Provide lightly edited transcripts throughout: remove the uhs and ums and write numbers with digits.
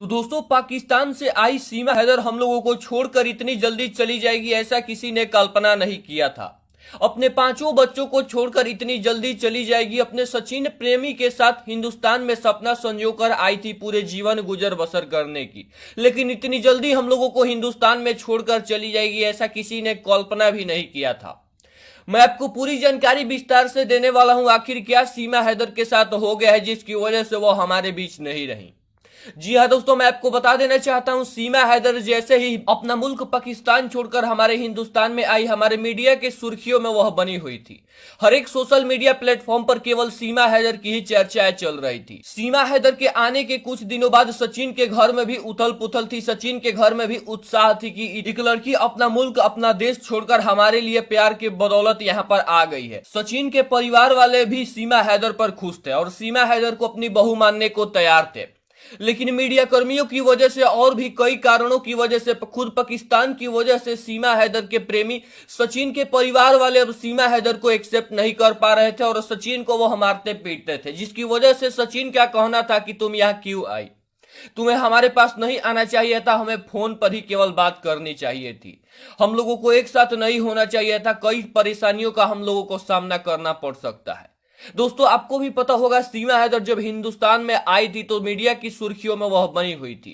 तो दोस्तों, पाकिस्तान से आई सीमा हैदर हम लोगों को छोड़कर इतनी जल्दी चली जाएगी ऐसा किसी ने कल्पना नहीं किया था। अपने पांचों बच्चों को छोड़कर इतनी जल्दी चली जाएगी। अपने सचिन प्रेमी के साथ हिंदुस्तान में सपना संजोकर आई थी पूरे जीवन गुजर बसर करने की, लेकिन इतनी जल्दी हम लोगों को हिंदुस्तान में छोड़कर चली जाएगी ऐसा किसी ने कल्पना भी नहीं किया था। मैं आपको पूरी जानकारी विस्तार से देने वाला हूं। आखिर क्या सीमा हैदर के साथ हो गया है जिसकी वजह से वो हमारे बीच नहीं रही। जी हाँ दोस्तों, मैं आपको बता देना चाहता हूं, सीमा हैदर जैसे ही अपना मुल्क पाकिस्तान छोड़कर हमारे हिंदुस्तान में आई, हमारे मीडिया के सुर्खियों में वह बनी हुई थी। हर एक सोशल मीडिया प्लेटफॉर्म पर केवल सीमा हैदर की ही चर्चाएं चल रही थी। सीमा हैदर के आने के कुछ दिनों बाद सचिन के घर में भी उथल पुथल थी। सचिन के घर में भी उत्साह थी कि एक लड़की अपना मुल्क अपना देश छोड़कर हमारे लिए प्यार के बदौलत यहाँ पर आ गई है। सचिन के परिवार वाले भी सीमा हैदर पर खुश थे और सीमा हैदर को अपनी बहू मानने को तैयार थे, लेकिन मीडिया कर्मियों की वजह से और भी कई कारणों की वजह से, खुद पाकिस्तान की वजह से सीमा हैदर के प्रेमी सचिन के परिवार वाले अब सीमा हैदर को एक्सेप्ट नहीं कर पा रहे थे और सचिन को वो मारते पीटते थे, जिसकी वजह से सचिन क्या कहना था कि तुम यहाँ क्यों आई, तुम्हें हमारे पास नहीं आना चाहिए था, हमें फोन पर ही केवल बात करनी चाहिए थी, हम लोगों को एक साथ नहीं होना चाहिए था, कई परेशानियों का हम लोगों को सामना करना पड़ सकता है। दोस्तों, आपको भी पता होगा सीमा हैदर जब हिंदुस्तान में आई थी तो मीडिया की सुर्खियों में वह बनी हुई थी।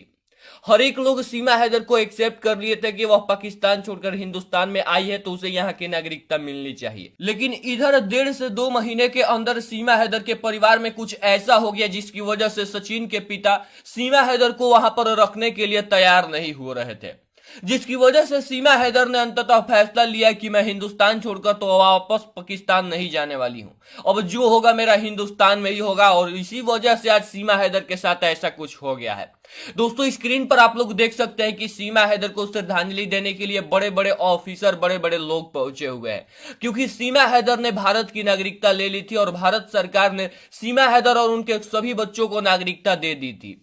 हर एक लोग सीमा हैदर को एक्सेप्ट कर लिए थे कि वह पाकिस्तान छोड़कर हिंदुस्तान में आई है तो उसे यहाँ की नागरिकता मिलनी चाहिए। लेकिन इधर 1.5 से 2 महीने के अंदर सीमा हैदर के परिवार में कुछ ऐसा हो गया जिसकी वजह से सचिन के पिता सीमा हैदर को वहां पर रखने के लिए तैयार नहीं हो रहे थे, जिसकी वजह से सीमा हैदर ने अंततः फैसला लिया कि मैं हिंदुस्तान छोड़कर तो वापस पाकिस्तान नहीं जाने वाली हूं, अब जो होगा मेरा हिंदुस्तान में ही होगा। और इसी वजह से आज सीमा हैदर के साथ ऐसा कुछ हो गया है। दोस्तों, स्क्रीन पर आप लोग देख सकते हैं कि सीमा हैदर को श्रद्धांजलि देने के लिए बड़े बड़े ऑफिसर, बड़े बड़े लोग पहुंचे हुए हैं, क्योंकि सीमा हैदर ने भारत की नागरिकता ले ली थी और भारत सरकार ने सीमा हैदर और उनके सभी बच्चों को नागरिकता दे दी थी।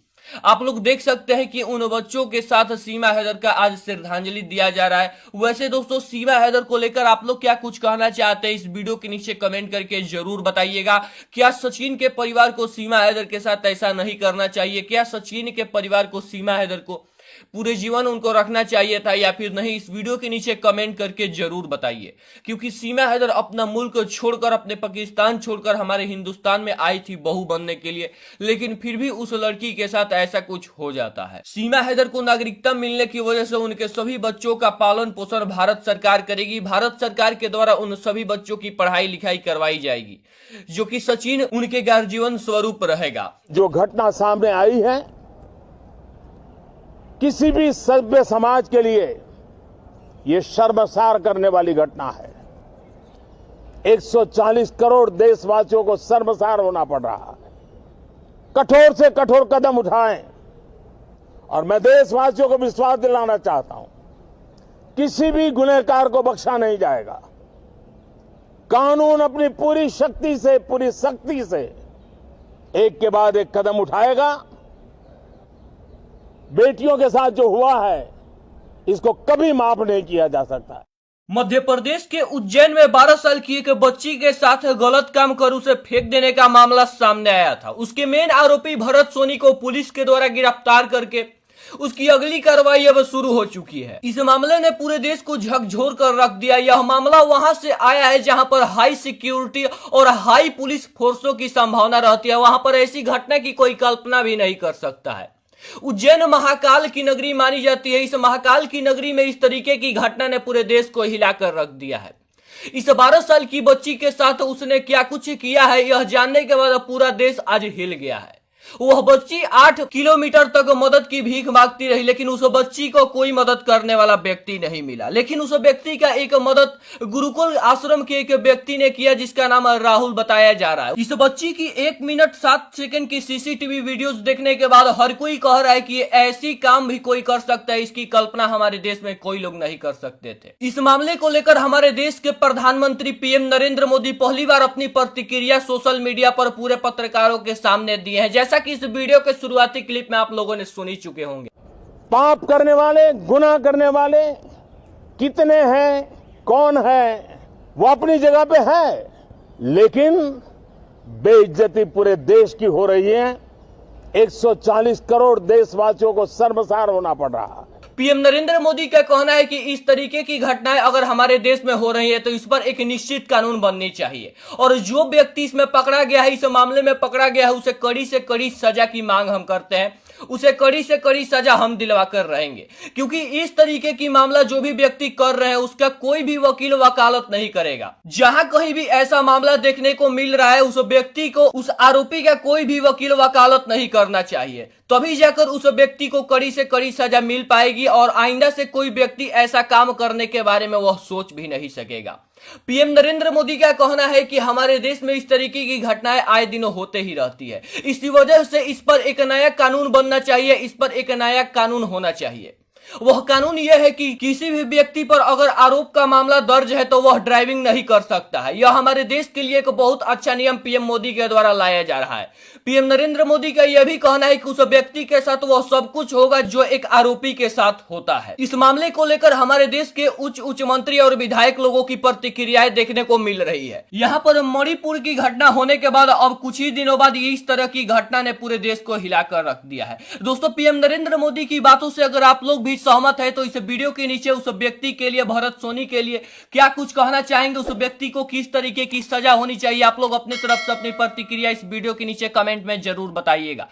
आप लोग देख सकते हैं कि उन बच्चों के साथ सीमा हैदर का आज श्रद्धांजलि दिया जा रहा है। वैसे दोस्तों, सीमा हैदर को लेकर आप लोग क्या कुछ कहना चाहते हैं इस वीडियो के नीचे कमेंट करके जरूर बताइएगा। क्या सचिन के परिवार को सीमा हैदर के साथ ऐसा नहीं करना चाहिए? क्या सचिन के परिवार को सीमा हैदर को पूरे जीवन उनको रखना चाहिए था या फिर नहीं? इस वीडियो के नीचे कमेंट करके जरूर बताइए, क्योंकि सीमा हैदर अपना मुल्क छोड़कर, अपने पाकिस्तान छोड़कर हमारे हिंदुस्तान में आई थी बहू बनने के लिए, लेकिन फिर भी उस लड़की के साथ ऐसा कुछ हो जाता है। सीमा हैदर को नागरिकता मिलने की वजह से उनके सभी बच्चों का पालन पोषण भारत सरकार करेगी। भारत सरकार के द्वारा उन सभी बच्चों की पढ़ाई लिखाई करवाई जाएगी, जो कि सचिन उनके गार्जियन स्वरूप रहेगा। जो घटना सामने आई है किसी भी सभ्य समाज के लिए ये शर्मसार करने वाली घटना है। 140 करोड़ देशवासियों को शर्मसार होना पड़ रहा है। कठोर से कठोर कदम उठाएं और मैं देशवासियों को विश्वास दिलाना चाहता हूं, किसी भी गुनहगार को बख्शा नहीं जाएगा। कानून अपनी पूरी शक्ति से, पूरी सख्ती से एक के बाद एक कदम उठाएगा। बेटियों के साथ जो हुआ है इसको कभी माफ नहीं किया जा सकता। मध्य प्रदेश के उज्जैन में 12 साल की एक बच्ची के साथ गलत काम कर उसे फेंक देने का मामला सामने आया था। उसके मेन आरोपी भरत सोनी को पुलिस के द्वारा गिरफ्तार करके उसकी अगली कार्रवाई अब शुरू हो चुकी है। इस मामले ने पूरे देश को झकझोर कर रख दिया। यह मामला वहां से आया है जहां पर हाई सिक्योरिटी और हाई पुलिस फोर्सों की संभावना रहती है। वहां पर ऐसी घटना की कोई कल्पना भी नहीं कर सकता है। उज्जैन महाकाल की नगरी मानी जाती है। इस महाकाल की नगरी में इस तरीके की घटना ने पूरे देश को हिलाकर रख दिया है। इस 12 साल की बच्ची के साथ उसने क्या कुछ किया है, यह जानने के बाद पूरा देश आज हिल गया है। वह बच्ची 8 किलोमीटर तक मदद की भीख मांगती रही, लेकिन उस बच्ची को कोई मदद करने वाला व्यक्ति नहीं मिला। लेकिन उस व्यक्ति का एक मदद गुरुकुल आश्रम के एक व्यक्ति ने किया, जिसका नाम राहुल बताया जा रहा है। इस बच्ची की 1 मिनट 7 सेकंड की सीसीटीवी वीडियोस देखने के बाद हर कोई कह रहा है कि ऐसी काम भी कोई कर सकता है। इसकी कल्पना हमारे देश में कोई लोग नहीं कर सकते थे। इस मामले को लेकर हमारे देश के प्रधानमंत्री पीएम नरेंद्र मोदी पहली बार अपनी प्रतिक्रिया सोशल मीडिया पर पूरे पत्रकारों के सामने दी है, जैसा कि इस वीडियो के शुरुआती क्लिप में आप लोगों ने सुन ही चुके होंगे। पाप करने वाले, गुनाह करने वाले कितने हैं, कौन है, वो अपनी जगह पे है, लेकिन बेइज्जती पूरे देश की हो रही है। 140 करोड़ देशवासियों को शर्मसार होना पड़ रहा है। पीएम नरेंद्र मोदी का कहना है कि इस तरीके की घटनाएं अगर हमारे देश में हो रही है तो इस पर एक निश्चित कानून बननी चाहिए और जो व्यक्ति इसमें पकड़ा गया है, इस मामले में पकड़ा गया है, उसे कड़ी से कड़ी सजा की मांग हम करते हैं। उसे कड़ी से कड़ी सजा हम दिलवा कर रहेंगे, क्योंकि इस तरीके की मामला जो भी व्यक्ति कर रहे हैं उसका कोई भी वकील वकालत नहीं करेगा। जहां कहीं भी ऐसा मामला देखने को मिल रहा है, उस व्यक्ति को, उस आरोपी का कोई भी वकील वकालत नहीं करना चाहिए, तभी जाकर उस व्यक्ति को कड़ी से कड़ी सजा मिल पाएगी और आइंदा से कोई व्यक्ति ऐसा काम करने के बारे में वह सोच भी नहीं सकेगा। पीएम नरेंद्र मोदी का कहना है कि हमारे देश में इस तरीके की घटनाएं आए दिनों होते ही रहती है, इसी वजह से इस पर एक नया कानून बनना चाहिए, इस पर एक नया कानून होना चाहिए। वह कानून यह है कि किसी भी व्यक्ति पर अगर आरोप का मामला दर्ज है तो वह ड्राइविंग नहीं कर सकता है। यह हमारे देश के लिए एक बहुत अच्छा नियम पीएम मोदी के द्वारा लाया जा रहा है। पीएम नरेंद्र मोदी का यह भी कहना है कि उस व्यक्ति के साथ वह सब कुछ होगा जो एक आरोपी के साथ होता है। इस मामले को लेकर हमारे देश के उच्च मंत्री और विधायक लोगों की प्रतिक्रियाएं देखने को मिल रही है। यहाँ पर मणिपुर की घटना होने के बाद अब कुछ ही दिनों बाद इस तरह की घटना ने पूरे देश को हिलाकर रख दिया है। दोस्तों, पीएम नरेंद्र मोदी की बातों से अगर आप लोग भी सहमत है तो इस वीडियो के नीचे उस व्यक्ति के लिए, भरत सोनी के लिए क्या कुछ कहना चाहेंगे, उस व्यक्ति को किस तरीके की सजा होनी चाहिए, आप लोग अपनी तरफ से अपनी प्रतिक्रिया इस वीडियो के नीचे कमेंट में जरूर बताइएगा।